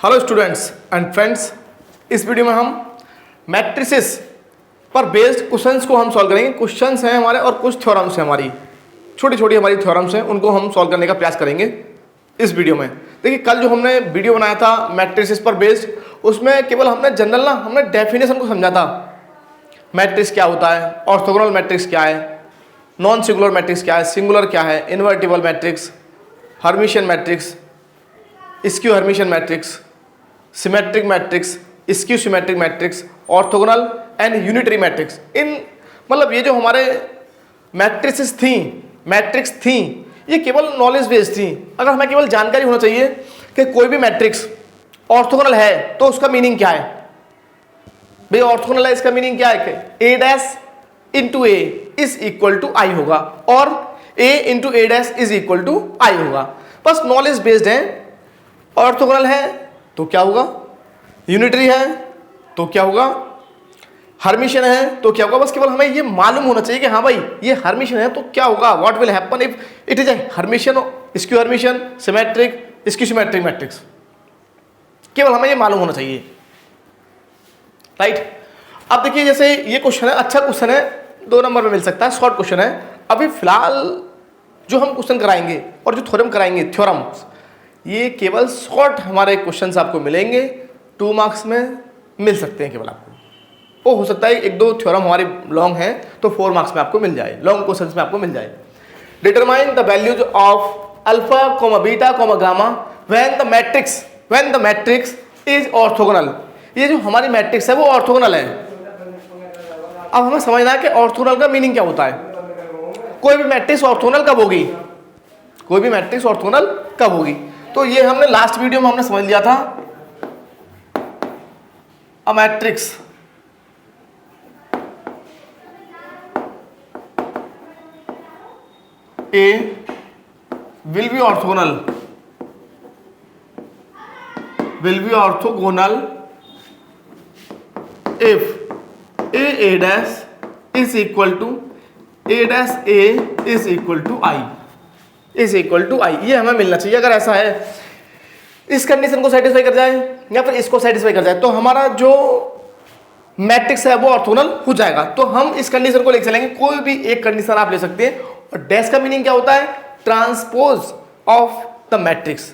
Hello students and friends, इस video में हम मैट्रिसेस पर बेस्ड क्वेश्चंस को हम सॉल्व करेंगे। क्वेश्चंस हैं हमारे और कुछ थ्योरम्स हैं, हमारी छोटी छोटी हमारी थ्योरम्स हैं, उनको हम सॉल्व करने का प्रयास करेंगे इस वीडियो में। देखिए, कल जो हमने वीडियो बनाया था मैट्रिसेस पर बेस्ड, उसमें केवल हमने जनरल हमने डेफिनेशन को समझा था। मैट्रिक्स क्या होता है, ऑर्थोगोनल मैट्रिक्स क्या है, नॉन सिंगुलर मैट्रिक्स क्या है, सिंगुलर क्या है, invertible matrix, hermitian matrix, skew hermitian matrix, symmetric matrix, skew symmetric matrix, orthogonal and unitary matrix. इन मतलब ये जो हमारे मैट्रिक्स थी ये केवल नॉलेज बेस्ड थी। अगर हमें केवल जानकारी होना चाहिए कि कोई भी मैट्रिक्स ऑर्थोगोनल है तो उसका मीनिंग क्या है। भाई ऑर्थोगोनल है, इसका मीनिंग क्या है कि A dash into A is equal to I होगा और A into A dash is equal to I होगा। बस नॉलेज बेस्ड है। ऑर्थोगोनल है तो क्या होगा, यूनिटरी है तो क्या होगा, हर्मिशियन है तो क्या होगा। बस केवल हमें ये मालूम होना चाहिए कि हाँ भाई ये हर्मिशियन है तो क्या होगा, what will happen if it is a Hermitian, skew Hermitian, symmetric, skew symmetric matrix. केवल हमें ये मालूम होना चाहिए, राइट। अब देखिए, जैसे ये क्वेश्चन है, अच्छा क्वेश्चन है, 2 नंबर में मिल सकता है, शॉर्ट क्वेश्चन है। अभी फिलहाल जो हम क्वेश्चन कराएंगे और जो थ्योरम कराएंगे, थ्योरम्स, ये केवल शॉर्ट हमारे क्वेश्चंस आपको मिलेंगे, 2 मार्क्स में मिल सकते हैं केवल आपको। वो हो सकता है 1-2 थ्योरम हमारी लॉन्ग हैं तो 4 मार्क्स में आपको मिल जाए, लॉन्ग क्वेश्चंस में आपको मिल जाए। Determine the values of alpha, beta, gamma when the matrix is orthogonal. ये जो हमारी मैट्रिक्स है वो ऑर्थोगोनल है। अब हमें समझना है कि ऑर्थोगोनल का मीनिंग क्या होता है। कोई भी मैट्रिक्स ऑर्थोगोनल कब होगी, कोई भी मैट्रिक्स ऑर्थोगोनल कब होगी। तो ये हमने लास्ट वीडियो में हमने समझ लिया था। A matrix A will be orthogonal if a dash is equal to a dash a is equal to I is equal to I। ये हमें मिलना चाहिए। अगर ऐसा है, इस कंडीशन को सेटिस्फाई कर जाए या फिर इसको सेटिस्फाई कर जाए तो हमारा जो मैट्रिक्स है वो ऑर्थोगोनल हो जाएगा। तो हम इस कंडीशन को लेकर चलेंगे, कोई भी एक कंडीशन आप ले सकते हैं। और डैश का मीनिंग क्या होता है, transpose of the matrix.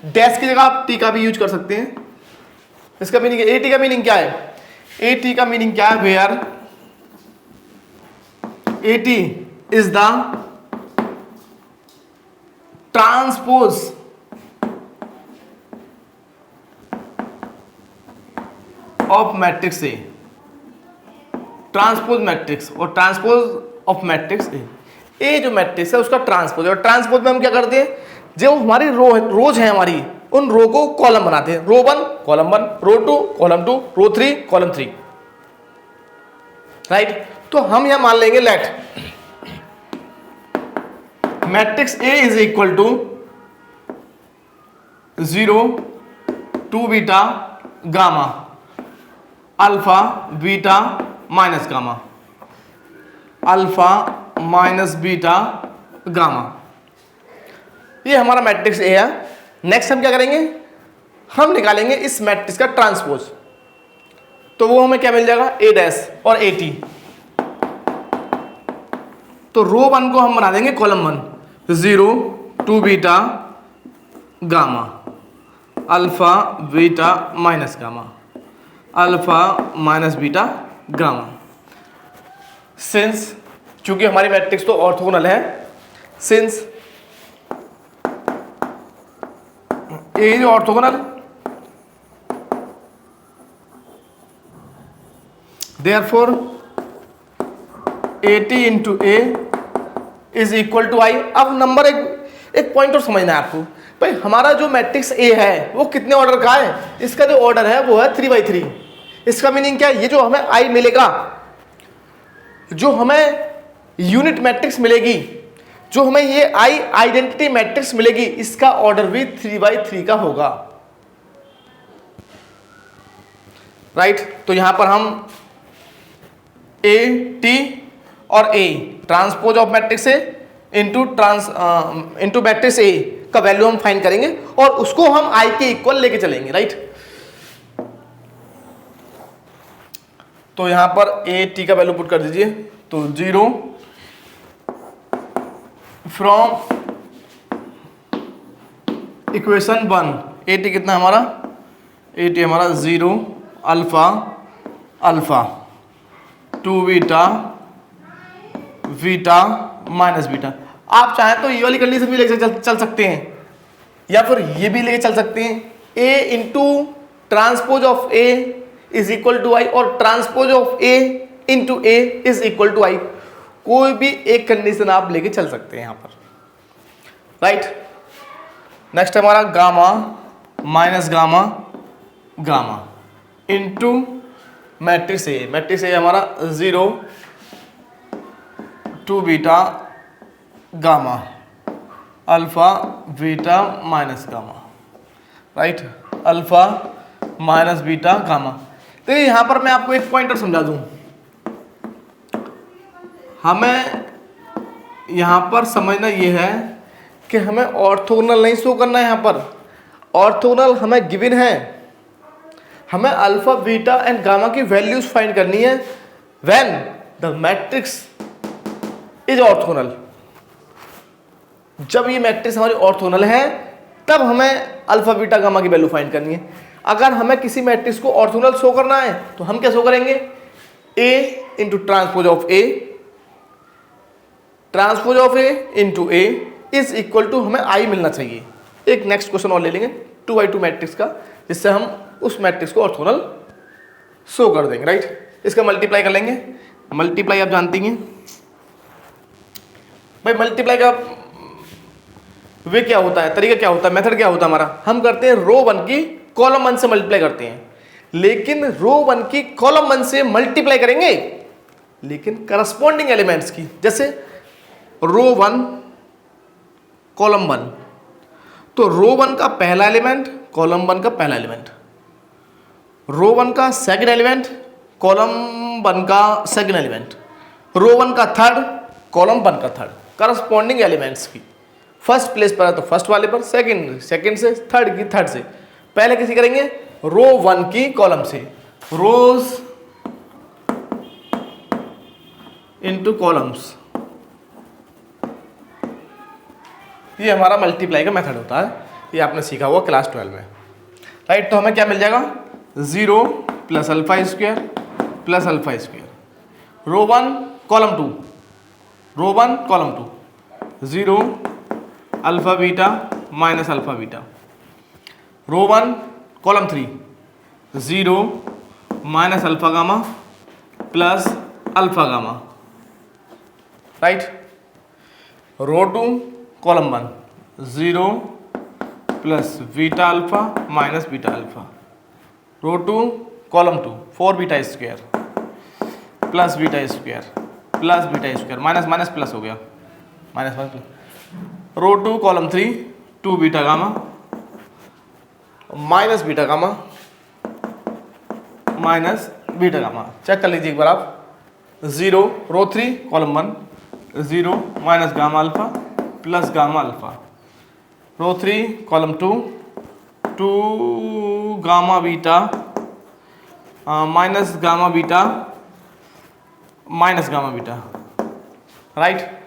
Dash की जगह आप टी का भी यूज कर सकते हैं। इसका मीनिंग, ए टी का मीनिंग क्या है, ए टी का मीनिंग क्या है, where A T is the transpose of matrix A. Transpose matrix और ट्रांसपोज ऑफ मैट्रिक्स ए जो मैट्रिक्स है उसका ट्रांसपोज। और ट्रांसपोज में हम क्या करते हैं, जो हमारी रोज है हमारी, उन रो को कॉलम बनाते हैं। Row 1 column 1, row 2 column 2, row 3 column 3, right. तो हम यहां मान लेंगे let matrix A is equal to 0 2 beta gamma, alpha beta minus gamma, alpha minus beta gamma. ये हमारा मैट्रिक्स ए है। नेक्स्ट हम क्या करेंगे, हम निकालेंगे इस मैट्रिक्स का ट्रांसपोज। तो वो हमें क्या मिल जाएगा, ए डैश और ए टी। तो रो 1 को हम बना देंगे column 1, 0 2 beta gamma, alpha beta minus gamma, alpha minus beta gamma. Since चूंकि हमारी मैट्रिक्स तो ऑर्थोगोनल है, since A is orthogonal, therefore A T into A is equal to I. अब नंबर एक पॉइंट और समझना है आपको, भाई हमारा जो मैट्रिक्स ए है वो कितने ऑर्डर का है, इसका जो ऑर्डर है वो है 3/3। इसका मीनिंग क्या है, ये जो हमें आई मिलेगा, जो हमें यूनिट मैट्रिक्स मिलेगी, जो हमें ये आई आइडेंटिटी मैट्रिक्स मिलेगी, इसका ऑर्डर भी 3/3 का होगा, राइट। तो यहां पर हम ए टी और ए transpose of matrix A into matrix A का वैल्यू हम फाइंड करेंगे और उसको हम आई के इक्वल लेके चलेंगे, राइट। तो यहां पर ए टी का वैल्यू पुट कर दीजिए, तो 0 फ्रॉम इक्वेशन 1 ए टी कितना हमारा, ए टी हमारा 0 alpha alpha 2 beta beta minus beta. आप चाहें तो ये वाली कंडीशन भी लेके चल सकते हैं या फिर ये भी लेके चल सकते हैं, a into transpose of a is equal to I और transpose of a into a is equal to I. कोई भी एक कंडीशन आप लेके चल सकते हैं यहां पर, राइट। नेक्स्ट हमारा gamma minus gamma gamma into matrix A. Matrix A हमारा 0 2 beta gamma alpha beta minus gamma, right, alpha minus beta gamma. तो यहां पर मैं आपको एक पॉइंटर समझा दूं, हमें यहां पर समझना यह है कि हमें ऑर्थोगोनल नहीं शो करना है। यहां पर ऑर्थोगोनल हमें गिवन है, हमें अल्फा बीटा एंड गामा की वैल्यूज फाइंड करनी है when the matrix is orthogonal. जब ये मैट्रिक्स हमारी ऑर्थोगोनल है तब हमें अल्फा बीटा गामा की वैल्यू फाइंड करनी है। अगर हमें किसी मैट्रिक्स को ऑर्थोगोनल शो करना है तो हम क्या शो करेंगे, A into transpose of A, transpose of A into A is equal to, हमें आई मिलना चाहिए। एक नेक्स्ट क्वेश्चन और ले लेंगे 2x2 मैट्रिक्स का, जिससे हम उस मैट्रिक्स को ऑर्थोगोनल शो कर देंगे, राइट। इसका मल्टीप्लाई कर लेंगे। मल्टीप्लाई आप जानती हैं भाई, मल्टीप्लाई का वे क्या होता है, तरीका क्या होता है, मेथड क्या होता है हमारा, हम करते हैं रो 1 की कॉलम 1 से मल्टीप्लाई करते हैं। लेकिन रो 1 की कॉलम 1 से मल्टीप्लाई करेंगे लेकिन करस्पॉन्डिंग एलिमेंट्स की, जैसे रो 1 कॉलम 1, तो रो 1 का पहला एलिमेंट कॉलम 1 का पहला एलिमेंट, रो 1 का सेकंड एलिमेंट कॉलम 1 का सेकंड एलिमेंट, रो 1 का थर्ड कॉलम 1 का थर्ड, करस्पॉन्डिंग एलिमेंट्स की। फर्स्ट प्लेस पर है तो फर्स्ट वाले पर, सेकंड से, थर्ड की थर्ड से। पहले किसी करेंगे रो 1 की कॉलम से, रोज इनटू कॉलम्स, ये हमारा मल्टीप्लाई का मेथड होता है, ये आपने सीखा हुआ क्लास 12 में, राइट। तो हमें क्या मिल जाएगा, 0 plus alpha square plus alpha square, row 1 column 2, row 1 column 2, 0 alpha beta minus alpha beta, row 1 column 3, 0 minus alpha gamma plus alpha gamma, right. Row 2 column 1, 0 plus beta alpha minus beta alpha, row 2 column 2, 4 beta square plus beta square plus beta square, minus minus plus हो गया, minus minus plus, row 2 column 3, 2 beta gamma minus beta gamma minus beta gamma. Check कर लीजिए एक बार आप, 0 row 3 column 1, 0 minus gamma alpha plus gamma alpha, row 3 column 2, 2 gamma beta minus gamma beta minus gamma beta, right.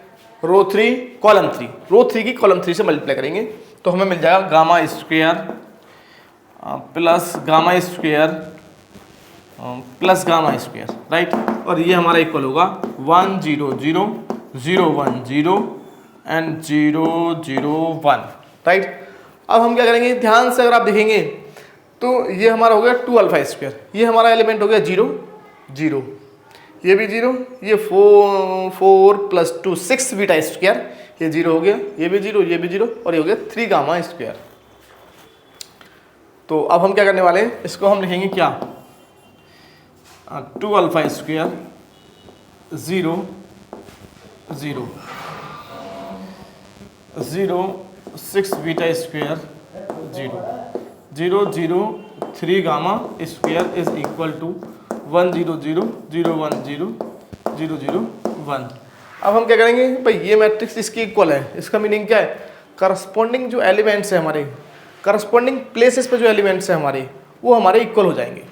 Row 3 column 3, row 3 की column 3 से multiply करेंगे तो हमें मिल जाएगा gamma square plus gamma square plus gamma square, right. और ये हमारा equal होगा 1 0 0 0 1 0 एंड 0 0 1, राइट। अब हम क्या करेंगे, ध्यान से अगर आप देखेंगे तो ये हमारा हो गया 2 अल्फा स्क्वायर, ये हमारा एलिमेंट हो गया 0 0, ये भी 0, ये 4 प्लस 2 6 बीटा स्क्वायर, ये 0 हो गया, ये भी 0, ये भी 0 और ये हो गया 3 गामा स्क्वायर। तो अब हम क्या करने वाले हैं, इसको हम लिखेंगे क्या, 2 alpha square 0 0 0 6 beta square 0 0 0 3 gamma square is equal to 1 0 0 0 1 0 0 0 1। अब हम क्या करेंगे भाई, ये मैट्रिक्स इसकी इक्वल है, इसका मीनिंग क्या है, करस्पॉन्डिंग जो एलिमेंट्स हैं हमारे, करस्पॉन्डिंग प्लेसेस पे जो एलिमेंट्स हैं हमारे, वो हमारे इक्वल हो जाएंगे।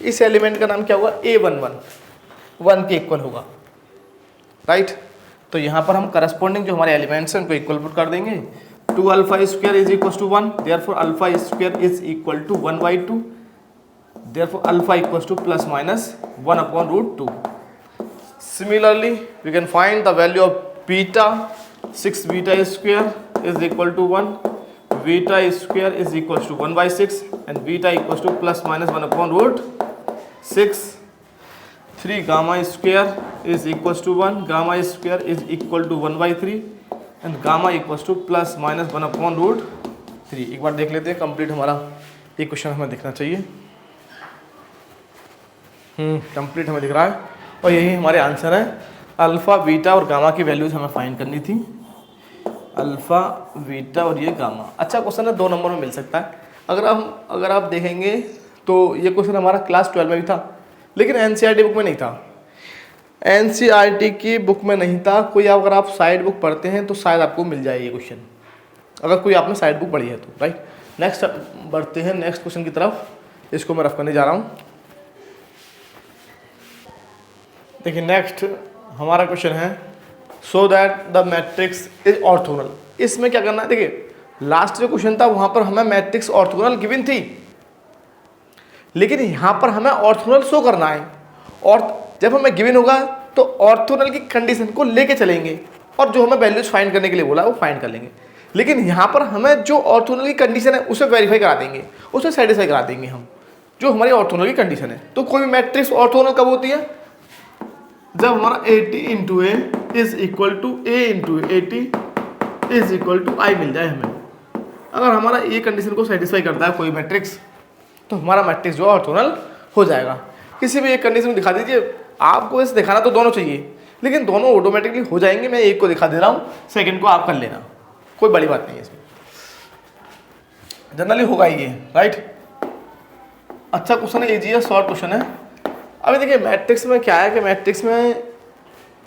इस एलिमेंट का नाम क्या होगा, A11, 1 के इक्वल होगा, राइट। तो यहाँ पर हम करस्पॉन्डिंग जो हमारे एलिमेंट्स हैं उनको इक्वल पुट कर देंगे। 2 alpha square is equal to 1, therefore alpha square is equal to 1/2, therefore alpha equal to plus minus 1/√2। Similarly, we can find the value of beta, 6 beta square is equal to 1, beta square is equal to 1/6 and beta equals to plus minus 1/√6. 3 gamma square is equals to 1, gamma square is equal to 1/3 and gamma equals to plus minus 1/√3। एक बार देख लेते हैं, complete हमारा ये question हमें दिखना चाहिए। Complete हमें दिख रहा है और यही हमारे आंसर है। अल्फ़ा, बीटा और गामा की वैल्यूज हमें फाइंड करनी थी। अल्फ़ा, बीटा और ये गामा। अच्छा क्वेश्चन है, 2 नंबर में मिल सकता है। अगर आप देखेंगे तो ये क्वेश्चन हमारा क्लास 12 में भी था, लेकिन एनसीईआरटी बुक में नहीं था। एनसीईआरटी की बुक में नहीं था। कोई अगर आप साइड बुक पढ़ते हैं तो शायद आपको मिल जाए ये क्वेश्चन, अगर कोई आपने साइड बुक पढ़ी है तो, राइट। नेक्स्ट बढ़ते हैं नेक्स्ट क्वेश्चन की तरफ। इसको मैं रफ करने जा रहा हूँ। देखिए नेक्स्ट हमारा क्वेश्चन है, so that the matrix is orthogonal. इसमें क्या करना है, देखिए लास्ट जो क्वेश्चन था वहां पर हमें मैट्रिक्स ऑर्थोगोनल गिवन थी, लेकिन यहां पर हमें ऑर्थोगोनल शो करना है। और जब हमें गिवन होगा तो ऑर्थोगोनल की कंडीशन को लेके चलेंगे और जो हमें वैल्यूज फाइंड करने के लिए बोला है वो फाइंड कर लेंगे। लेकिन यहाँ पर हमें जो ऑर्थोगोनल की कंडीशन है उसे वेरीफाई करा देंगे, उसे सेटिस्फाई करा देंगे हम, जो हमारी ऑर्थोगोनल की कंडीशन है। तो कोई भी मैट्रिक्स ऑर्थोगोनल कब होती है, जब हमारा AT into A is equal to A into AT is equal to I मिल जाए हमें। अगर हमारा ये कंडीशन को सेटिस्फाई करता है कोई मैट्रिक्स, तो हमारा मैट्रिक्स जो ऑर्थोगोनल हो जाएगा। किसी भी एक कंडीशन को दिखा दीजिए, आपको इसे दिखाना तो दोनों चाहिए, लेकिन दोनों ऑटोमेटिकली हो जाएंगे। मैं एक को दिखा दे रहा हूँ, सेकंड को आप कर लेना, कोई बड़ी बात नहीं है इसमें, जनरली होगा ही ये, राइट। अच्छा क्वेश्चन है, इजी है, शॉर्ट क्वेश्चन है। अभी देखिए मैट्रिक्स में क्या है कि मैट्रिक्स में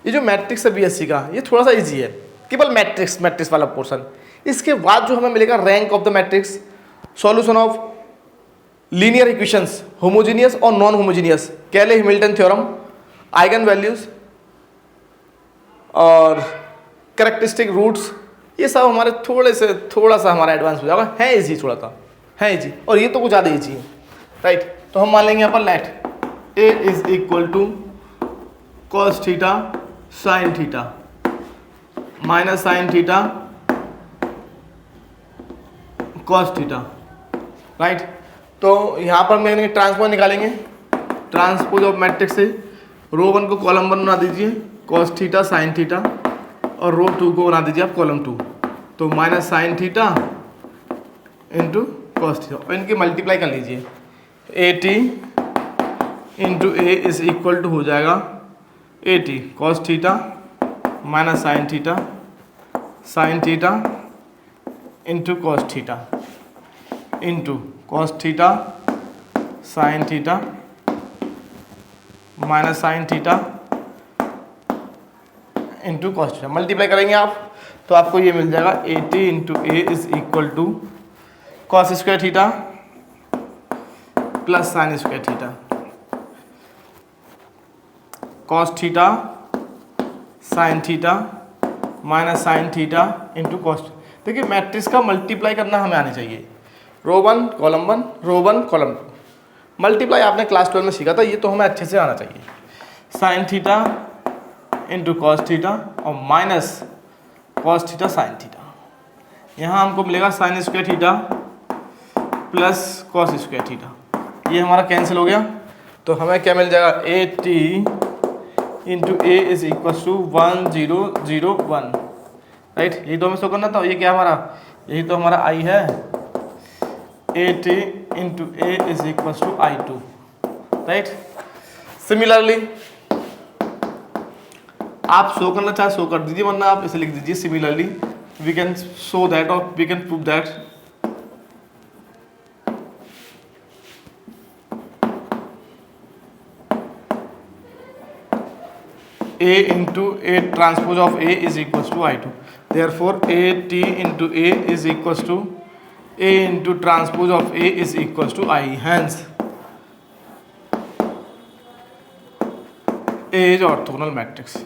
ये जो मैट्रिक्स है बीएससी का, ये थोड़ा सा इजी है, केवल मैट्रिक्स वाला पोर्शन। इसके बाद जो हमें मिलेगा rank of the matrix, solution of linear equations, homogeneous और नॉन होमोजीनियस, कैले हैमिल्टन थ्योरम, आइगन वैल्यूज और कैरेक्टरिस्टिक रूट्स, ये सब हमारे थोड़ा सा हमारा एडवांस हो जाएगा। है इजी, थोड़ा सा है इजी, और ये तो कुछ ज़्यादा इजी है, राइट। तो हम मान लेंगे यहाँ पर let A is equal to cos theta sine theta minus sine theta cos theta, right. तो यहाँ पर मैंने ट्रांसपोज निकालेंगे, ट्रांसपोज ऑफ मैट्रिक्स से रो 1 को कॉलम 1 बना दीजिए कॉस थीटा साइन थीटा, और रो 2 को बना दीजिए आप कॉलम 2, तो minus sine theta into cos theta, और इनकी मल्टीप्लाई कर लीजिए। AT into A is equal to हो जाएगा AT cos theta minus sine theta into cos theta into cos theta sine theta minus sine theta into cos theta. Multiply करेंगे आप तो आपको ये मिल जाएगा AT into A is equal to cos square theta plus sine square theta, cos theta sine theta minus sine theta into cos. देखिए matrix का multiply करना हमें आनी चाहिए, रो 1 कॉलम 1 रो 1 कॉलम 2। मल्टीप्लाई आपने क्लास 12 में सीखा था, ये तो हमें अच्छे से आना चाहिए। Sine theta into cos theta और minus cos theta sine theta. यहाँ हमको मिलेगा sine square theta plus cos square theta, ये हमारा कैंसिल हो गया। तो हमें क्या मिल जाएगा, AT into A is equal to 1001, right. यही तो हमें शो करना था। ये क्या हमारा, यही तो हमारा I है। AT into A is equal to I2, right. Similarly आप शो करना चाहे शो कर दीजिए, वरना आप इसे लिख दीजिए similarly we can show that और we can prove that A into A transpose of A is equal to I2। Therefore A T into A is equals to A into transpose of A is equals to I, hence A is orthogonal matrix,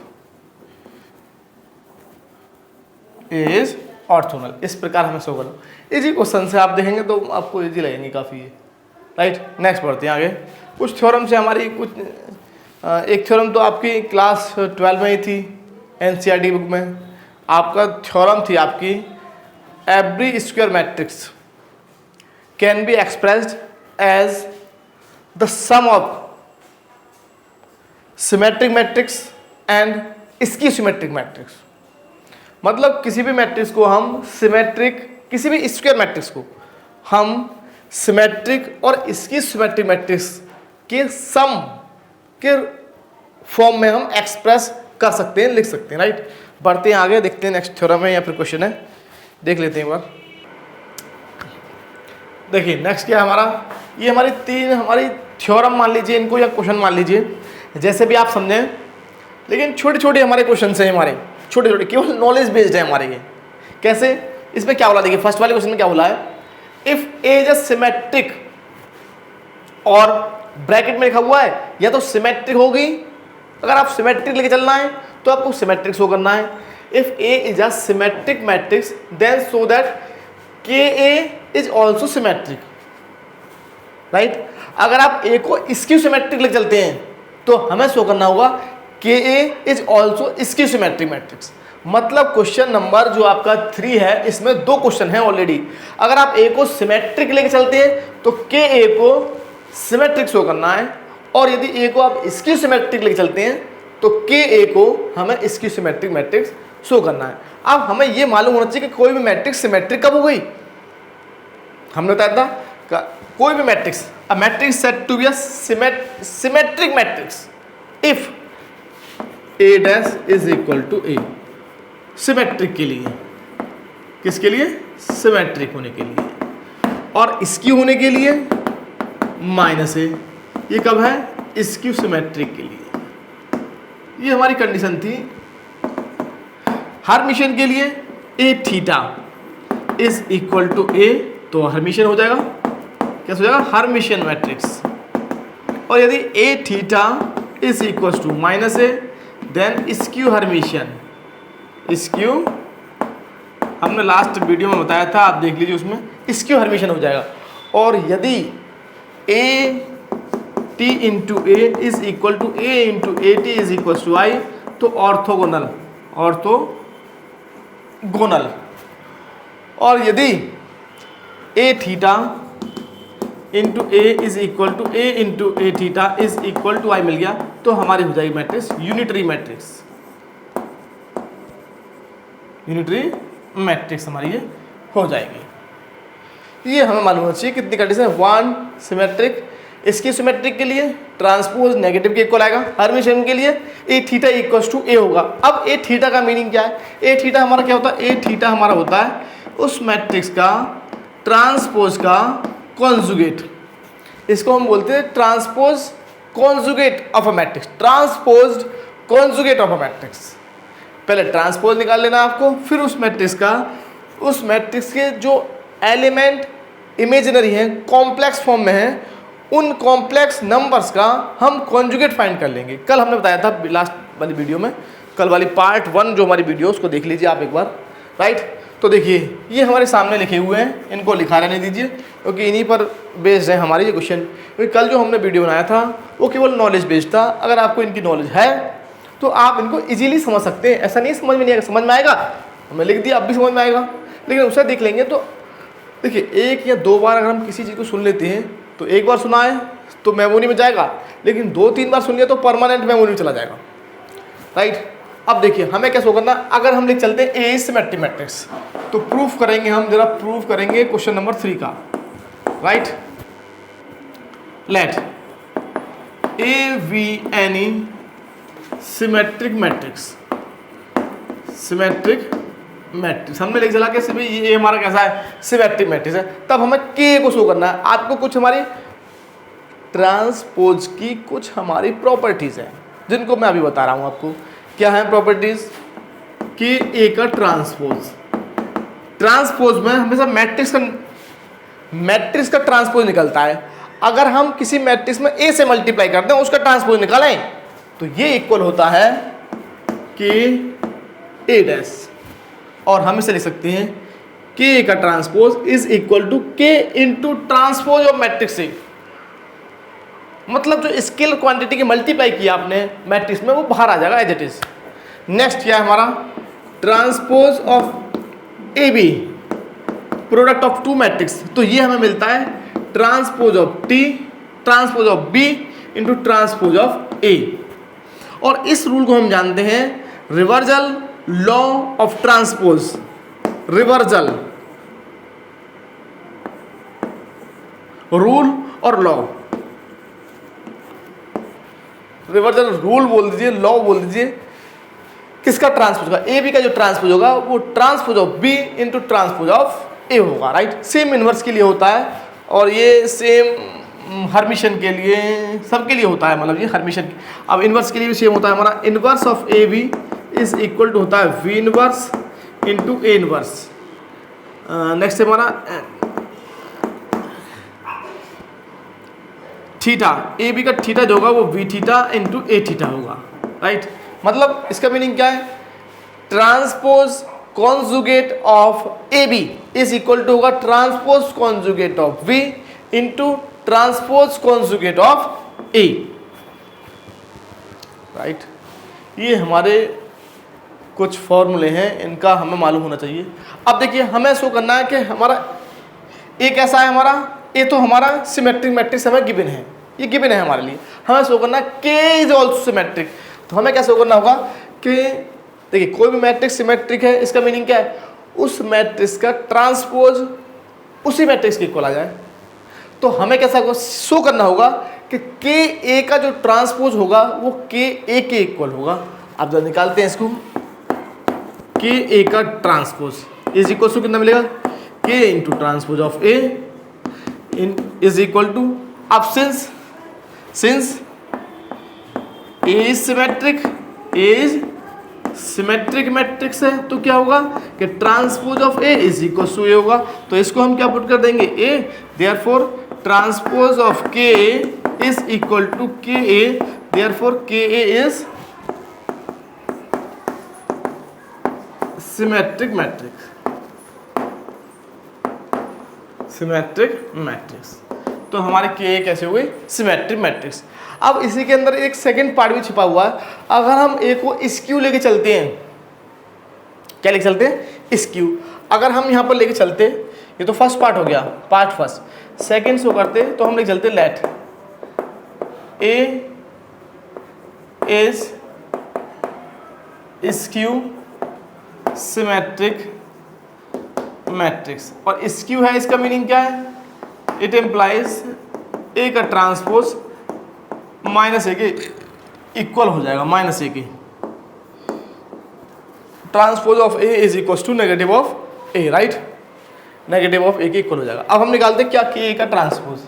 A is orthogonal. इस प्रकार हमें show करना। Easy question से आप देखेंगे तो आपको easy लगेंगे काफ़ी, राइट। नेक्स्ट बढ़ते हैं आगे। कुछ थ्योरम से हमारी कुछ एक थ्योरम तो आपकी क्लास 12 में ही थी, एनसीईआरटी बुक में आपका थ्योरम थी आपकी, every square matrix can be expressed as the sum of symmetric matrix and इसकी सिमेट्रिक मैट्रिक्स। मतलब किसी भी मैट्रिक्स को हम सिमेट्रिक, किसी भी स्क्वायर मैट्रिक्स को हम सिमेट्रिक और इसकी सिमेट्रिक मैट्रिक्स के सम के फॉर्म में हम एक्सप्रेस कर सकते हैं, लिख सकते हैं, राइट। बढ़ते हैं आगे, देखते हैं नेक्स्ट थ्योरम है या फिर क्वेश्चन है, देख लेते हैं एक बार। देखिए नेक्स्ट क्या है हमारा, ये हमारी तीन हमारी थ्योरम मान लीजिए इनको, या क्वेश्चन मान लीजिए, जैसे भी आप समझें, लेकिन छोटे छोटे हमारे क्वेश्चन हैं, हमारे छोटे छोटे केवल नॉलेज बेस्ड है हमारे ये। कैसे, इसमें क्या बोला, देखिए फर्स्ट वाले क्वेश्चन में क्या बोला है, if A is a symmetric, और ब्रैकेट में लिखा हुआ है या तो सिमेट्रिक होगी, अगर आप सिमेट्रिक लेके चलना है तो आपको सिमेट्रिक शो करना है। If A is a symmetric matrix then show that K A is also symmetric, right. अगर आप ए को इसकी सिमेट्रिक लेके चलते हैं तो हमें शो करना होगा के ए इज ऑल्सो इसकी सिमेट्रिक मैट्रिक्स। मतलब क्वेश्चन नंबर जो आपका 3 है, इसमें 2 क्वेश्चन है ऑलरेडी। अगर आप ए को सिमेट्रिक लेके चलते हैं तो के ए को सिमेट्रिक शो करना है, और यदि ए को आप इसकी सिमेट्रिक लेके चलते हैं तो के ए को हमें इसकी सिमेट्रिक मैट्रिक्स शो करना है। अब हमें ये मालूम होना चाहिए कि कोई भी मैट्रिक्स सिमेट्रिक कब हो गई। हमने बताया था कोई भी matrix, a matrix set to be a symmetric matrix if A dash is equal to A, symmetric के लिए, किसके लिए, सिमेट्रिक होने के लिए, और इसकी होने के लिए माइनस ए, ये कब है, इसकी सिमेट्रिक के लिए। ये हमारी कंडीशन थी। हर्मिशियन के लिए ए थीटा इज इक्वल टू ए, तो हर्मिशियन हो जाएगा, कैसे हो जाएगा, हर्मिशियन मैट्रिक्स। और यदि A theta is equal to minus A then skew hermitian. Skew हमने लास्ट वीडियो में बताया था, आप देख लीजिए, उसमें स्क्यू हर्मिशियन हो जाएगा। और यदि A T into A is equal to A into A T is equal to I, तो ऑर्थोगोनल, ऑर्थोगोनल। और यदि A theta into A is equal to A into A theta is equal to I मिल गया, तो हमारी हो जाएगी matrix unitary matrix. Unitary matrix हमारी ये हो जाएगी। ये हमें मालूम होना चाहिए कितनी कंडीशन है। 1 सिमेट्रिक, इसकी सिमेट्रिक के लिए ट्रांसपोज नेगेटिव के इक्वल आएगा, हर्मिशियन के लिए ए थीटा इक्वल टू ए होगा। अब ए थीटा का मीनिंग क्या है, ए थीटा हमारा क्या होता है, ए थीटा हमारा होता है उस मैट्रिक्स का ट्रांसपोज का कॉन्जुगेट। इसको हम बोलते हैं transpose conjugate of a matrix, transposed conjugate of a matrix. पहले ट्रांसपोज निकाल लेना आपको, फिर उस मैट्रिक्स का, उस मैट्रिक्स के जो एलिमेंट इमेजिनरी हैं, कॉम्प्लेक्स फॉर्म में हैं, उन कॉम्प्लेक्स नंबर्स का हम कॉन्जुगेट फाइंड कर लेंगे। कल हमने बताया था लास्ट वाली वीडियो में, कल वाली पार्ट 1 जो हमारी वीडियो, उसको देख लीजिए आप एक बार, राइट। तो देखिए ये हमारे सामने लिखे हुए हैं, इनको लिखा रहने दीजिए क्योंकि इन्हीं पर बेस्ड है हमारे ये क्वेश्चन। क्योंकि कल जो हमने वीडियो बनाया था वो केवल नॉलेज बेस्ड था। अगर आपको इनकी नॉलेज है तो आप इनको इजीली समझ सकते हैं। ऐसा नहीं समझ में नहीं आएगा, समझ में आएगा, हमने लिख दिया अब भी समझ में आएगा, लेकिन उसे देख लेंगे तो देखिए 1 या 2 बार अगर हम किसी चीज़ को सुन लेते हैं तो एक बार सुना है तो मेमोरी में जाएगा, लेकिन 2-3 बार सुन लिया तो परमानेंट मेमोरी में चला जाएगा, राइट। अब देखिए हमें क्या शो करना, अगर हम लिख चलते हैं ए सिमेट्रिक मैट्रिक्स, तो प्रूफ करेंगे हम, जरा प्रूफ करेंगे क्वेश्चन नंबर 3 का, right. Let A be any symmetric matrix, symmetric matrix हमने लिख चला कि भाई ये हमारा कैसा है, सिमेट्रिक मैट्रिक्स है। तब हमें के को शो करना है। आपको कुछ हमारी ट्रांसपोज की कुछ हमारी प्रॉपर्टीज हैं जिनको मैं अभी बता रहा हूँ आपको। क्या है प्रॉपर्टीज, के ए का ट्रांसपोज में हमेशा मैट्रिक्स का ट्रांसपोज निकलता है। अगर हम किसी मैट्रिक्स में ए से मल्टीप्लाई करते हैं उसका ट्रांसपोज निकालें तो ये इक्वल होता है के ए डैश, और हम इसे लिख सकते हैं के ए का ट्रांसपोज इज इक्वल टू के इंटू ट्रांसपोज ऑफ मैट्रिक्स ए। मतलब जो स्केलर क्वांटिटी की मल्टीप्लाई किया आपने मैट्रिक्स में वो बाहर आ जाएगा एज इट इज। नेक्स्ट क्या है हमारा, transpose of A B product of two matrix. तो ये हमें मिलता है transpose of T transpose of B into transpose of A. और इस रूल को हम जानते हैं reversal law of transpose. Reversal rule और लॉ, रिवर्सल रूल बोल दीजिए, लॉ बोल दीजिए, किसका ट्रांसपोज होगा, ए बी का जो ट्रांसपोज होगा वो transpose of B into transpose of A होगा, राइट। सेम इनवर्स के लिए होता है और ये सेम हर्मिशन के लिए, सबके लिए होता है, मतलब ये हर्मिशन। अब इनवर्स के लिए भी सेम होता है हमारा, inverse of A B is equal to होता है B inverse into A inverse. Next हमारा थीटा, ए बी का थीटा जो होगा वो B theta into A theta होगा, राइट। मतलब इसका मीनिंग क्या है, transpose conjugate of A B is equal to होगा transpose conjugate of B into transpose conjugate of A, right. ये हमारे कुछ फॉर्मूले हैं, इनका हमें मालूम होना चाहिए। अब देखिए हमें शो करना है कि हमारा ए कैसा है, हमारा ए तो हमारा सिमेट्रिक मैट्रिक्स हमें गिवन है, ये गिवन है हमारे लिए। हमें शो करना है के इज ऑल्सो सिमेट्रिक। तो हमें क्या शो करना होगा कि देखिए कोई भी मैट्रिक्स सिमेट्रिक है, इसका मीनिंग क्या है, उस मैट्रिक्स का ट्रांसपोज उसी मैट्रिक्स के इक्वल आ जाए। तो हमें कैसा शो करना होगा कि के ए का जो ट्रांसपोज होगा वो के ए के इक्वल होगा। आप जब निकालते हैं इसको, के ए का ट्रांसपोज इज इक्वल टू कितना मिलेगा, K into transpose of A is equal to, अब since A is symmetric matrix है तो क्या होगा कि transpose of A is equal to A होगा। तो इसको हम क्या पुट कर देंगे, A, therefore transpose of K is equal to K A, therefore के ए इज सिमेट्रिक मैट्रिक्स। तो हमारे के ए कैसे हो गई, सिमेट्रिक मैट्रिक्स। अब इसी के अंदर एक सेकंड पार्ट भी छिपा हुआ है। अगर हम ए को स्क्यू लेके चलते हैं, क्या लेके चलते हैं, स्क्यू। अगर हम यहाँ पर लेके चलते, ये तो फर्स्ट पार्ट हो गया, पार्ट फर्स्ट। सेकंड शो करते तो हम लेके चलते let A is skew symmetric matrix. और स्क्यू है, इसका मीनिंग क्या है, इट एम्प्लाइज ए का ट्रांसपोज माइनस ए के इक्वल हो जाएगा, माइनस ए की transpose of A is equal to negative of A, right. Negative of A के इक्वल हो जाएगा। अब हम निकालते क्या, के ए का ट्रांसपोज।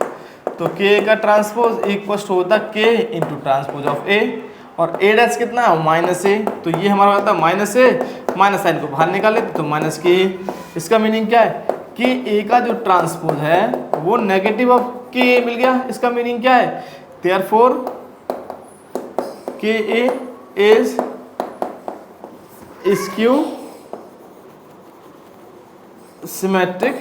तो के ए का ट्रांसपोज इक्वल होता है के इंटू ट्रांसपोज ऑफ ए, और ए डैश कितना है, माइनस ए। तो ये हमारा होता है माइनस ए, माइनस साइन को बाहर निकाल लेते तो माइनस के ए। इसका मीनिंग क्या है कि ए का जो ट्रांसपोज है वो नेगेटिव ऑफ के ए मिल गया। इसका मीनिंग क्या है, देयरफॉर के A is skew symmetric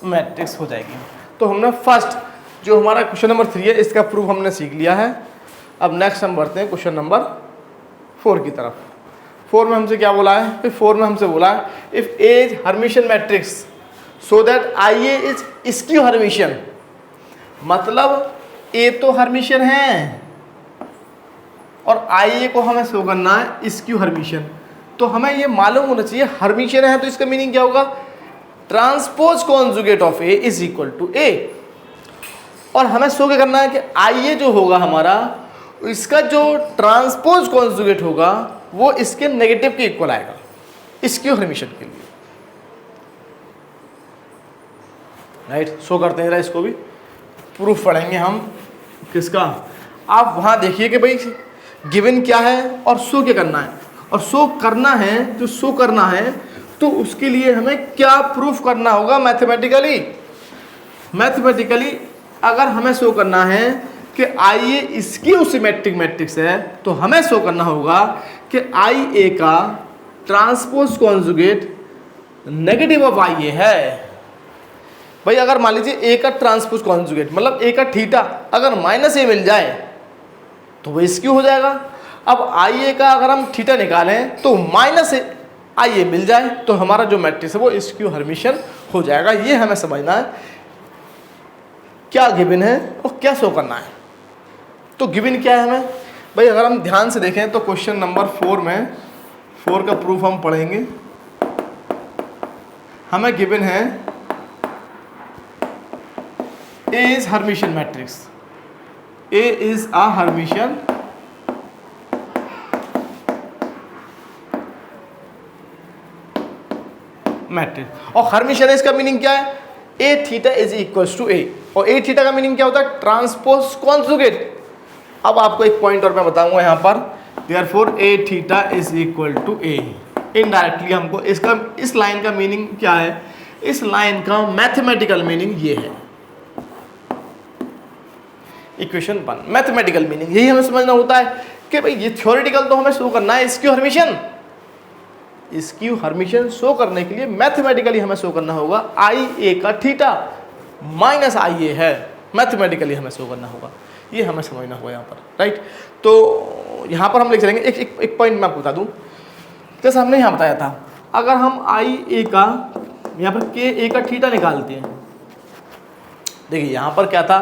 matrix हो जाएगी। तो हमने फर्स्ट जो हमारा क्वेश्चन नंबर 3 है इसका प्रूफ हमने सीख लिया है। अब नेक्स्ट हम बढ़ते हैं क्वेश्चन नंबर 4 की तरफ। 4 में हमसे क्या बोला है, फिर 4 में हमसे बोला है if A is Hermitian Matrix so that I A is skew Hermitian. मतलब ए तो हर्मिशियन है और आई ए को हमें शो करना है स्क्यू हर्मिशियन। तो हमें ये मालूम होना चाहिए हर्मिशियन है तो इसका मीनिंग क्या होगा, transpose conjugate of A is equal to A. और हमें शो क्या करना है कि आई ए जो होगा हमारा, इसका जो ट्रांसपोज कॉन्जुगेट होगा वो इसके नेगेटिव के इक्वल आएगा स्क्यू हर्मिशियन के लिए, राइट। शो करते हैं, इसको भी प्रूफ पढ़ेंगे हम किसका। आप वहाँ देखिए कि भाई गिवन क्या है और शो क्या करना है। और शो करना है, जो शो करना है तो उसके लिए हमें क्या प्रूफ करना होगा मैथमेटिकली। मैथमेटिकली अगर हमें शो करना है कि आई ए इसकी सिमेट्रिक मैट्रिक्स है तो हमें शो करना होगा कि आई ए का transpose conjugate negative of I ए है। भाई अगर मान लीजिए ए का ट्रांसपोज कॉन्जुगेट मतलब ए का थीटा अगर माइनस ए मिल जाए तो वो स्क्यू हो जाएगा। अब आई ए का अगर हम थीटा निकालें तो माइनस आई ए मिल जाए तो हमारा जो मैट्रिक्स है वो स्क्यू हर्मिशियन हो जाएगा। ये हमें समझना है क्या गिवन है और क्या शो करना है। तो गिवन क्या है हमें भाई, अगर हम ध्यान से देखें तो क्वेश्चन नंबर 4 में 4 का प्रूफ हम पढ़ेंगे। हमें गिवन है A is Hermitian matrix. A is a Hermitian matrix. और हर्मिशियन इसका मीनिंग क्या है, ए theta is equals to A, और ए थीटा का मीनिंग क्या होता है, ट्रांसपोज कॉन्जुगेट। अब आपको एक पॉइंट और मैं बताऊंगा यहाँ पर, therefore A theta is equal to A. Indirectly हमको इसका इस लाइन का मीनिंग क्या है, इस लाइन का मैथमेटिकल मीनिंग ये है। इक्वेशन 1 मैथमेटिकल मीनिंग यही हमें समझना होता है कि भाई ये थ्योरेटिकल तो हमें शो करना है skew hermitian. Skew Hermitian show करने के लिए मैथमेटिकली हमें शो करना होगा आई ए का थीटा माइनस आई ए है, मैथमेटिकली हमें शो करना होगा। ये हमें समझना होगा यहाँ पर, राइट। तो यहाँ पर हम लिख चलेंगे एक पॉइंट मैं आपको बता दूँ, जैसे हमने यहाँ बताया था अगर हम आई ए का यहाँ पर के ए का थीटा निकालते हैं, देखिए यहाँ पर क्या था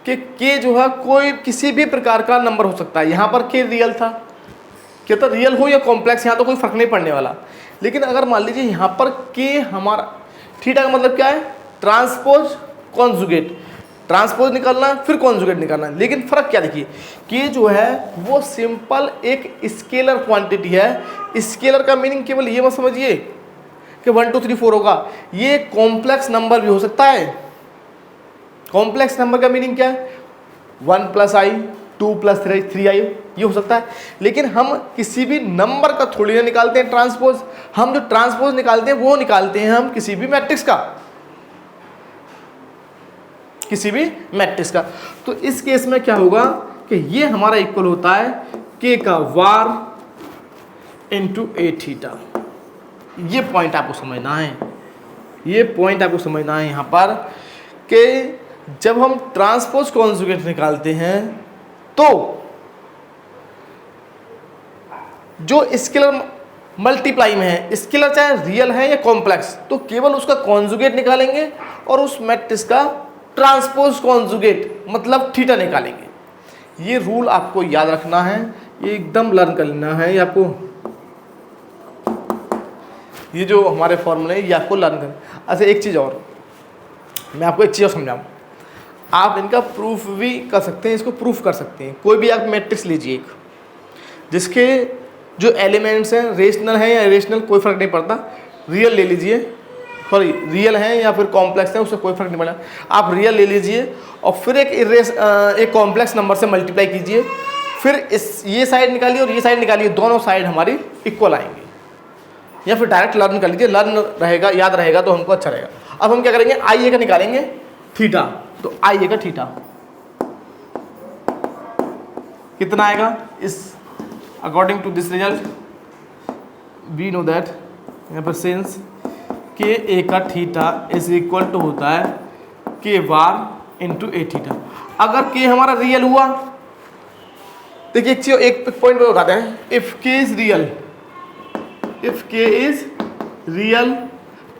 कि के जो है कोई किसी भी प्रकार का नंबर हो सकता है। यहाँ पर के रियल था, क्या था रियल हो या कॉम्प्लेक्स, यहाँ तो कोई फर्क नहीं पड़ने वाला। लेकिन अगर मान लीजिए यहाँ पर के हमारा थीटा का मतलब क्या है, ट्रांसपोज कॉन्जुगेट, ट्रांसपोज निकालना है फिर कॉन्जुगेट निकालना है। लेकिन फर्क क्या देखिए, के जो है वो सिंपल एक स्केलर क्वांटिटी है। स्केलर का मीनिंग केवल ये मत समझिए कि 1 2 3 4 होगा, ये कॉम्प्लेक्स नंबर भी हो सकता है। कॉम्प्लेक्स नंबर का मीनिंग क्या है, 1 + i 2 + 3i ये हो सकता है। लेकिन हम किसी भी नंबर का थोड़ी ना निकालते हैं ट्रांसपोज, हम जो ट्रांसपोज निकालते हैं वो निकालते हैं हम किसी भी मैट्रिक्स का, किसी भी मैट्रिक्स का। तो इस केस में क्या होगा कि ये हमारा इक्वल होता है के का वार इनटू ए थीटा। ये पॉइंट आपको समझना है, ये पॉइंट आपको समझना है यहाँ पर कि जब हम ट्रांसपोज कॉन्जुगेट निकालते हैं तो जो स्केलर मल्टीप्लाई में है, स्केलर चाहे रियल है या कॉम्प्लेक्स, तो केवल उसका कॉन्जुगेट निकालेंगे और उस मैट्रिक्स का ट्रांसपोज कॉन्जुगेट मतलब थीटा निकालेंगे। ये रूल आपको याद रखना है, ये एकदम लर्न कर लेना है। ये आपको ये जो हमारे फॉर्मूले ये आपको लर्न कर। अच्छा एक चीज़ और, मैं आपको एक चीज़ और समझाऊँ, आप इनका प्रूफ भी कर सकते हैं, इसको प्रूफ कर सकते हैं। कोई भी आप मैट्रिक्स लीजिए एक जिसके जो एलिमेंट्स हैं रेशनल हैं या इरेशनल कोई फ़र्क नहीं पड़ता, रियल ले लीजिए, सॉरी रियल हैं या फिर कॉम्प्लेक्स हैं उससे कोई फ़र्क नहीं पड़ता। आप रियल ले लीजिए और फिर एक कॉम्प्लेक्स नंबर से मल्टीप्लाई कीजिए, फिर ये साइड निकालिए और ये साइड निकालिए, दोनों साइड हमारी इक्वल आएंगे। या फिर डायरेक्ट लर्न कर लीजिए, लर्न रहेगा, याद रहेगा तो हमको अच्छा रहेगा। अब हम क्या करेंगे, आई ए का निकालेंगे थीटा, तो आई ए का थीटा कितना आएगा, इस according to this result we know that यहाँ पर सेंस के ए का थीटा इज इक्वल टू होता है के वार इंटू ए थीटा। अगर के हमारा रियल हुआ, देखिए एक चीज एक पॉइंट पर बताते हैं, इफ के इज रियल, इफ के इज रियल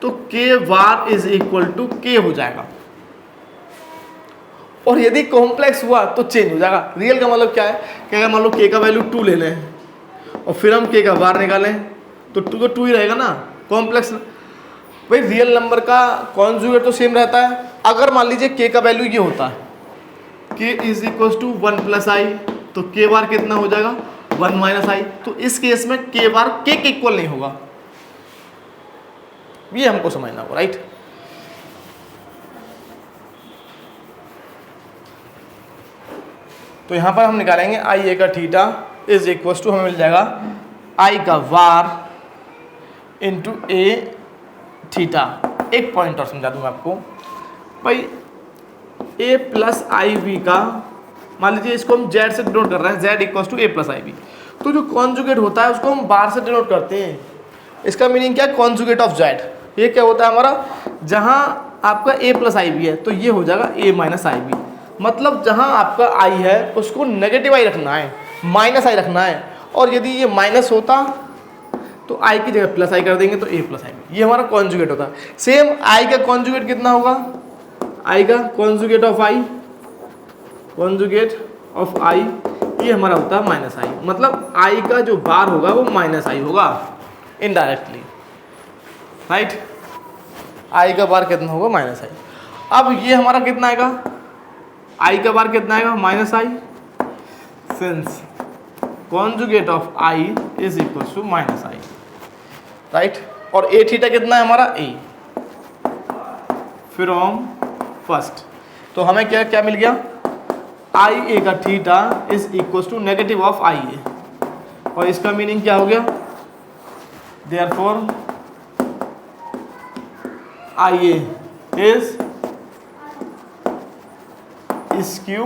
तो के वार इज इक्वल टू के हो जाएगा, और यदि कॉम्प्लेक्स हुआ तो चेंज हो जाएगा। रियल का मतलब क्या है कि अगर मान लो के का वैल्यू 2 ले लें और फिर हम के का वार निकालें तो 2 तो 2 ही रहेगा ना। कॉम्प्लेक्स भाई रियल नंबर का कॉन्जुगेट तो सेम रहता है। अगर मान लीजिए के का वैल्यू ये होता है के इज इक्वल टू 1 + i, तो के बार कितना हो जाएगा 1 - i। तो इस केस में के बार के इक्वल नहीं होगा, ये हमको समझना होगा, राइट। तो यहाँ पर हम निकालेंगे आई ए का थीटा इज इक्वल टू, हमें मिल जाएगा आई का वार इंटू ए थीटा। एक पॉइंट और समझा दूँ मैं आपको भाई, ए प्लस आई वी का, मान लीजिए इसको हम जेड से डिनोट कर रहे हैं, Z equals to A plus I B, तो जो कॉन्जुगेट होता है उसको हम बार से डिनोट करते हैं। इसका मीनिंग क्या है, कॉन्जुगेट ऑफ जेड। ये क्या होता है हमारा, जहाँ आपका ए प्लस आई वी है तो ये हो जाएगा ए माइनस आई वी, मतलब जहाँ आपका आई है उसको नेगेटिव आई रखना है, माइनस आई रखना है, और यदि ये माइनस होता तो आई की जगह प्लस आई कर देंगे तो ए प्लस आई वी, ये हमारा कॉन्जुगेट होता है। सेम आई का कॉन्जुगेट कितना होगा, आई का conjugate of I, conjugate of I ये हमारा होता है माइनस आई, मतलब आई का जो बार होगा वो माइनस आई होगा इनडायरेक्टली, राइट। आई का बार कितना होगा, माइनस आई। अब ये हमारा कितना आएगा, आई का बार कितना आएगा, minus I, since conjugate of I is equal to minus I, right. और ए थीटा कितना है हमारा, ए फ्रॉम फर्स्ट, तो हमें क्या क्या मिल गया, आई ए का theta is equal to negative of I A, और इसका मीनिंग क्या हो गया, therefore I A is skew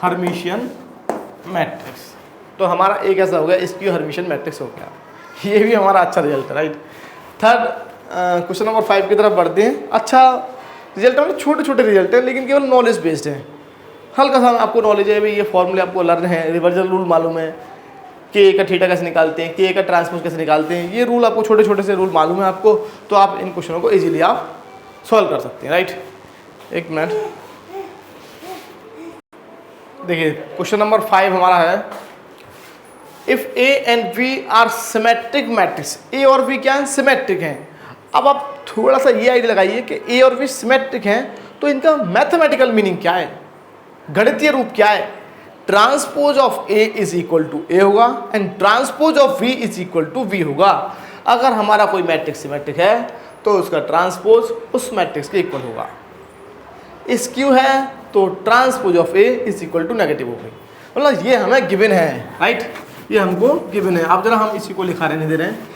hermitian matrix. तो हमारा एक ऐसा हो गया, स्क्यू हर्मिशियन मैट्रिक्स हो गया, ये भी हमारा अच्छा रिजल्ट है, राइट। थर्ड क्वेश्चन नंबर 5 की तरफ बढ़ते हैं। अच्छा रिजल्ट मतलब छोटे छोटे रिजल्ट है लेकिन केवल नॉलेज बेस्ड है, हल्का सा आपको नॉलेज है भाई, ये फॉर्मूले आपको लर्न है, रिवर्सल रूल मालूम है, के का थीटा कैसे निकालते हैं, के का ट्रांसपोज कैसे निकालते हैं, ये रूल आपको छोटे छोटे से रूल मालूम है आपको, तो आप इन क्वेश्चनों को इजीली आप सॉल्व कर सकते हैं, राइट। एक मिनट देखिए, क्वेश्चन नंबर 5 हमारा है, if A and B are symmetric matrix, A और बी क्या है, सिमेट्रिक हैं। अब आप थोड़ा सा ये आइडिया लगाइए कि ए और बी सिमेट्रिक हैं तो इनका मैथमेटिकल मीनिंग क्या है, गणितीय रूप क्या है। Transpose of A is equal to A होगा and transpose of B is equal to B होगा। अगर हमारा कोई मैट्रिक्स सिमेट्रिक है तो उसका ट्रांसपोज उस मैट्रिक्स के इक्वल होगा। स्क्यू है तो transpose of A is equal to negative हो गई, मतलब ये हमें गिवन है, राइट, ये हमको गिवन है। अब जरा हम इसी को लिखा रहने दे रहे हैं,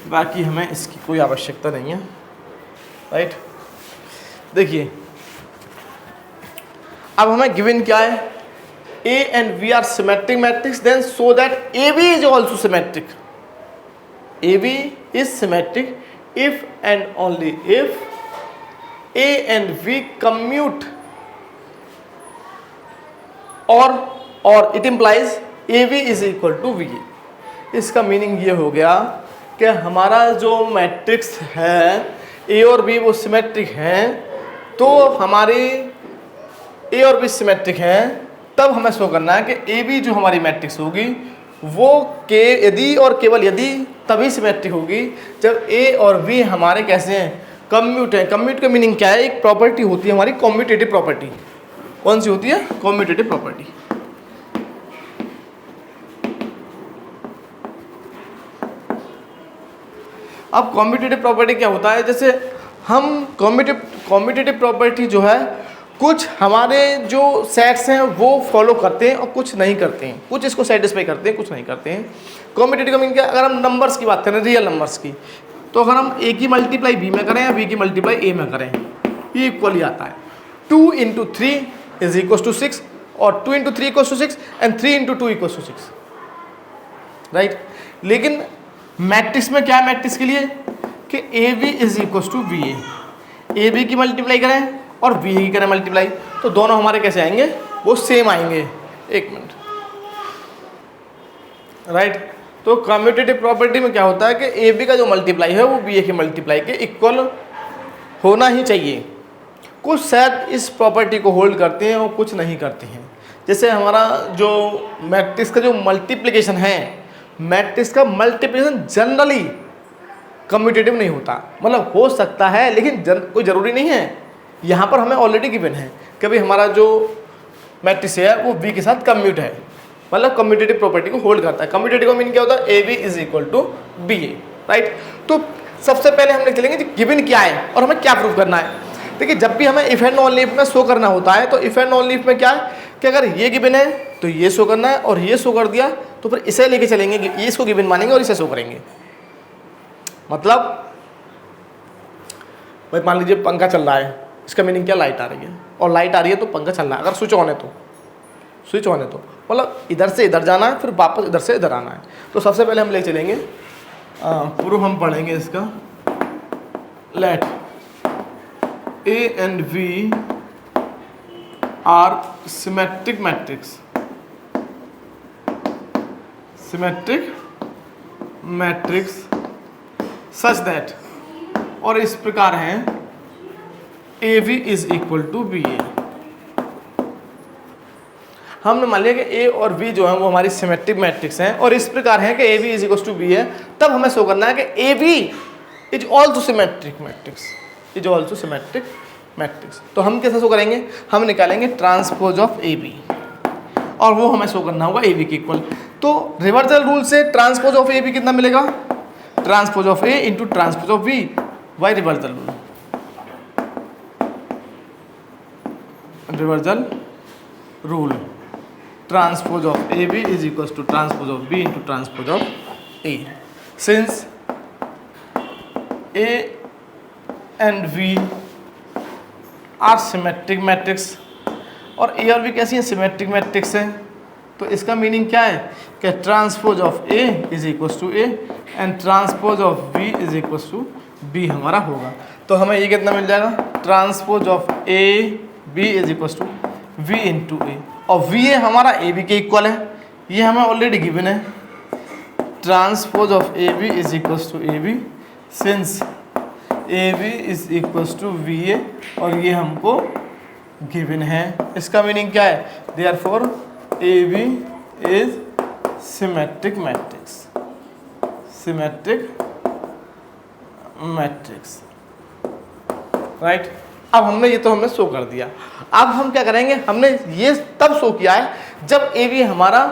बाकी हमें इसकी कोई आवश्यकता नहीं है, राइट। देखिए अब हमें गिवन क्या है, A and B are symmetric matrix, then show that A B is also symmetric, A B is symmetric if and only if A and B commute, और it implies A B is equal to B. इसका meaning ये हो गया कि हमारा जो matrix है ए और बी वो सिमेट्रिक हैं, तो हमारी ए और बी सिमेट्रिक हैं, तब हमें शो करना है कि ए बी जो हमारी मैट्रिक्स होगी वो के यदि और केवल यदि तभी सिमेट्रिक होगी जब ए और बी हमारे कैसे हैं, कम्यूट है। कम्यूट का मीनिंग क्या है, एक प्रॉपर्टी होती है हमारी कॉम्यूटेटिव प्रॉपर्टी। कौन सी होती है, कॉम्यूटेटिव प्रॉपर्टी। अब कॉम्यूटेटिव प्रॉपर्टी क्या होता है, जैसे हम कॉम्यूटेटिव प्रॉपर्टी जो है कुछ हमारे जो सेट्स हैं वो फॉलो करते हैं और कुछ नहीं करते हैं, कुछ इसको सेटिस्फाई करते हैं कुछ नहीं करते हैं। कॉम्यूटेटिव का मीनिंग क्या, अगर हम नंबर्स की बात करें, रियल नंबर्स की, तो अगर हम ए की मल्टीप्लाई बी में करें या बी की मल्टीप्लाई ए में करें, ये इक्वली आता है। 2 × 3 इज इक्वल टू 6 और 2 × 3 equal to 6 and 3 × 2 equal to 6, right. लेकिन मैट्रिक्स में क्या है, मैट्रिक्स के लिए कि A B is equal to B A B की मल्टीप्लाई करें और बी की करें मल्टीप्लाई, तो दोनों हमारे कैसे आएंगे, वो सेम आएंगे। एक मिनट, राइट। तो कम्यूटेटिव प्रॉपर्टी में क्या होता है कि ए बी का जो मल्टीप्लाई है वो बी ए के मल्टीप्लाई के इक्वल होना ही चाहिए। कुछ सेट इस प्रॉपर्टी को होल्ड करते हैं और कुछ नहीं करते हैं। जैसे हमारा जो मैट्रिक्स का जो मल्टीप्लिकेशन है, मैट्रिक्स का मल्टीप्लिकेशन जनरली कम्यूटेटिव नहीं होता, मतलब हो सकता है लेकिन कोई ज़रूरी नहीं है। यहाँ पर हमें ऑलरेडी गिवन है कि भाई हमारा जो मैट्रिक्स है वो बी के साथ कम्यूट है, मतलब कम्यूटेटिव प्रॉपर्टी को होल्ड करता है। कम्यूटेटिव का मीनिंग क्या होता है, A B is equal to B A, right. तो सबसे पहले हम लिख लेंगे गिवन क्या है और हमें क्या प्रूव करना है। देखिए जब भी हमें इफ एंड ओनली इफ में शो करना होता है, तो इफ एंड ओनली इफ में क्या है कि अगर ये गिवन है तो ये शो करना है और ये शो कर दिया तो फिर इसे लेके चलेंगे, ये इसको गिवन मानेंगे और इसे शो करेंगे। मतलब भाई मान लीजिए पंखा चल रहा है, इसका मीनिंग क्या, लाइट आ रही है, और लाइट आ रही है तो पंखा चल रहा है। अगर स्विच ऑन है तो मतलब इधर से इधर जाना है, फिर वापस इधर से इधर आना है। तो सबसे पहले हम ले चलेंगे प्रूफ हम पढ़ेंगे इसका, let A and B are symmetric matrix, such that, और इस प्रकार हैं A B is equal to B A. हमने मान लिया कि ए और बी जो है वो हमारी सिमेट्रिक मैट्रिक्स हैं और इस प्रकार है कि A B is equal to B है। तब हमें शो करना है कि A B is also symmetric matrix, तो हम कैसे शो करेंगे, हम निकालेंगे ट्रांसपोज ऑफ ए बी और वो हमें शो करना होगा ए बी के इक्वल। तो रिवर्सल रूल से ट्रांसपोज ऑफ ए बी कितना मिलेगा, transpose of A into transpose of B by reversal rule, transpose of A B is equal to transpose of B into transpose of A. Since A and B are symmetric matrix, और A और B कैसी हैं, symmetric matrix हैं, तो इसका meaning क्या है कि transpose of A is equal to A and transpose of B is equal to B हमारा होगा। तो हमें ये कितना मिल जाएगा, transpose of A B is equal to B into A, और वी ए हमारा ए बी के इक्वल है, ये हमें ऑलरेडी गिवन है। Transpose of A B is equal to A B, since A B is equal to B A, और ये हमको गिवन है। इसका मीनिंग क्या है, therefore A B is symmetric matrix, right. अब हमने ये तो हमने शो कर दिया। अब हम क्या करेंगे, हमने ये तब शो किया है जब ए बी हमारा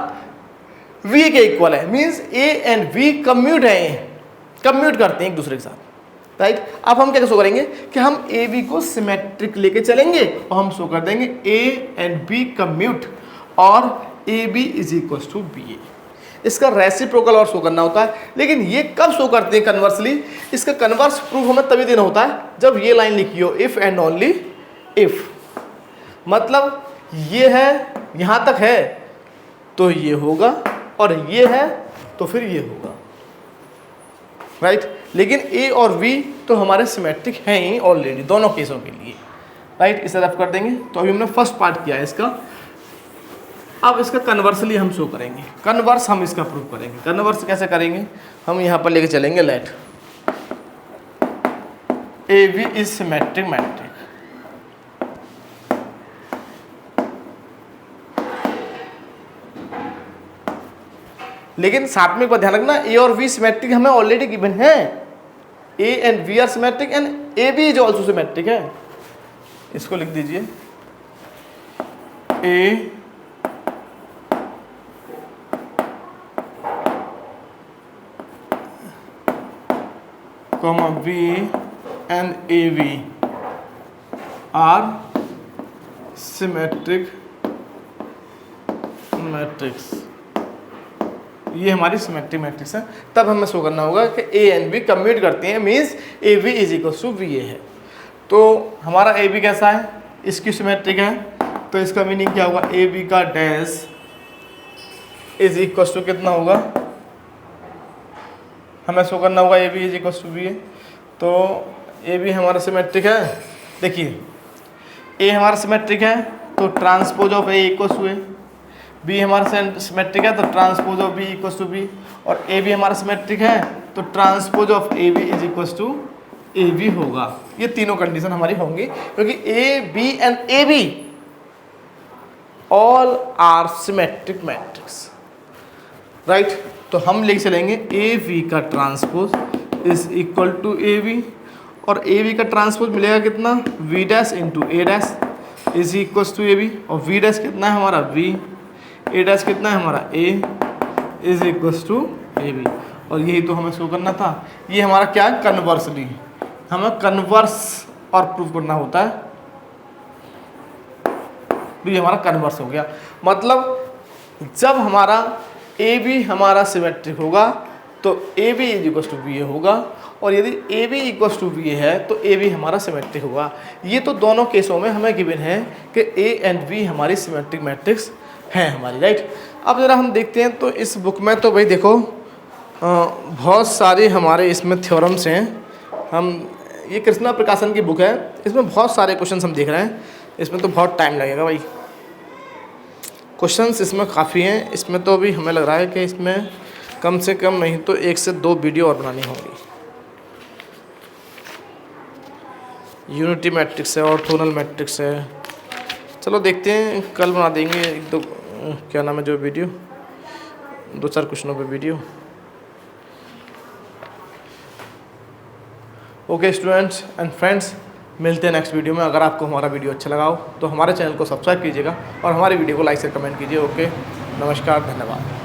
वी के इक्वल है, means A and B commute करते हैं एक दूसरे के साथ, राइट। अब हम क्या शो करेंगे कि हम ए बी को सिमेट्रिक लेके चलेंगे और हम शो कर देंगे ए एंड बी कम्यूट और A B is equal to B A. इसका रेसिप्रोकल और शो करना होता है, लेकिन ये कब शो करते हैं कन्वर्सली, इसका कन्वर्स प्रूफ हमें तभी देना होता है जब ये लाइन लिखी हो, इफ एंड ओनली इफ। मतलब ये है, यहाँ तक है तो ये होगा, और ये है तो फिर ये होगा, राइट। लेकिन ए और बी तो हमारे सिमेट्रिक हैं ही ऑलरेडी दोनों केसों के लिए, राइट। इसे रफ कर देंगे। तो अभी हमने फर्स्ट पार्ट किया है इसका, अब इसका कन्वर्सली हम शो करेंगे, कन्वर्स हम इसका प्रूव करेंगे। कन्वर्स कैसे करेंगे, हम यहाँ पर लेके चलेंगे let A B is symmetric matrix, लेकिन साथ में एक बात ध्यान रखना, ए और बी सिमेट्रिक हमें ऑलरेडी गिवन है, A and B are symmetric and A B is also symmetric है। इसको लिख दीजिए, ए comma B and AB are symmetric matrix। ये हमारी सिमेट्रिक मैट्रिक्स है। तब हमें शो करना होगा कि ए एंड बी कम्यूट करते हैं, means A B is equal to B A है। तो हमारा ए बी कैसा है, इसकी सिमेट्रिक है, तो इसका मीनिंग क्या होगा, ए बी का डैश इज इक्वल टू कितना होगा, हमें शो करना होगा A B is equal to B A. तो ए बी हमारा सिमेट्रिक है, देखिए ए हमारा सिमेट्रिक है तो transpose of A equal to A, B हमारा सिमेट्रिक है तो transpose of B equal to B, और ए बी हमारा सिमेट्रिक है तो transpose of A B is equal to A B होगा। ये तीनों कंडीशन हमारी होंगी, क्योंकि A B and A B all are symmetric matrix, right. तो हम लिख चलेंगे ए बी का transpose is equal to A B, और ए बी का ट्रांसपोज मिलेगा कितना, V dash into A dash is equal to A B, और वी डैश कितना है हमारा वी, ए डैश कितना है हमारा A is equal to A B. और यही तो हमें शो करना था। ये हमारा क्या है, कन्वर्सली, हमें कन्वर्स और प्रूफ करना होता है, तो ये हमारा कन्वर्स हो गया। मतलब जब हमारा ए बी हमारा सिमेट्रिक होगा तो A B is equal to B A होगा, और यदि A B equal to B A है तो ए बी हमारा सिमेट्रिक होगा। ये तो दोनों केसों में हमें गिवन है कि ए एंड बी हमारी सिमेट्रिक मैट्रिक्स हैं हमारी, राइट। अब ज़रा हम देखते हैं तो इस बुक में तो भाई देखो बहुत सारे हमारे इसमें थ्योरम्स हैं। हम ये कृष्णा प्रकाशन की बुक है, इसमें बहुत सारे क्वेश्चंस हम देख रहे हैं, इसमें तो बहुत टाइम लगेगा भाई। क्वेश्चंस इसमें काफ़ी हैं, इसमें तो अभी हमें लग रहा है कि इसमें कम से कम नहीं तो 1 से 2 वीडियो और बनानी होंगी। यूनिटी मैट्रिक्स है, ऑर्थोगोनल मैट्रिक्स है, चलो देखते हैं कल बना देंगे एक दो क्या नाम है जो वीडियो, 2-4 क्वेश्चनों पे video. Okay students and friends, मिलते हैं नेक्स्ट वीडियो में। अगर आपको हमारा वीडियो अच्छा लगा हो तो हमारे चैनल को सब्सक्राइब कीजिएगा और हमारी वीडियो को लाइक से कमेंट कीजिए। ओके, नमस्कार, धन्यवाद।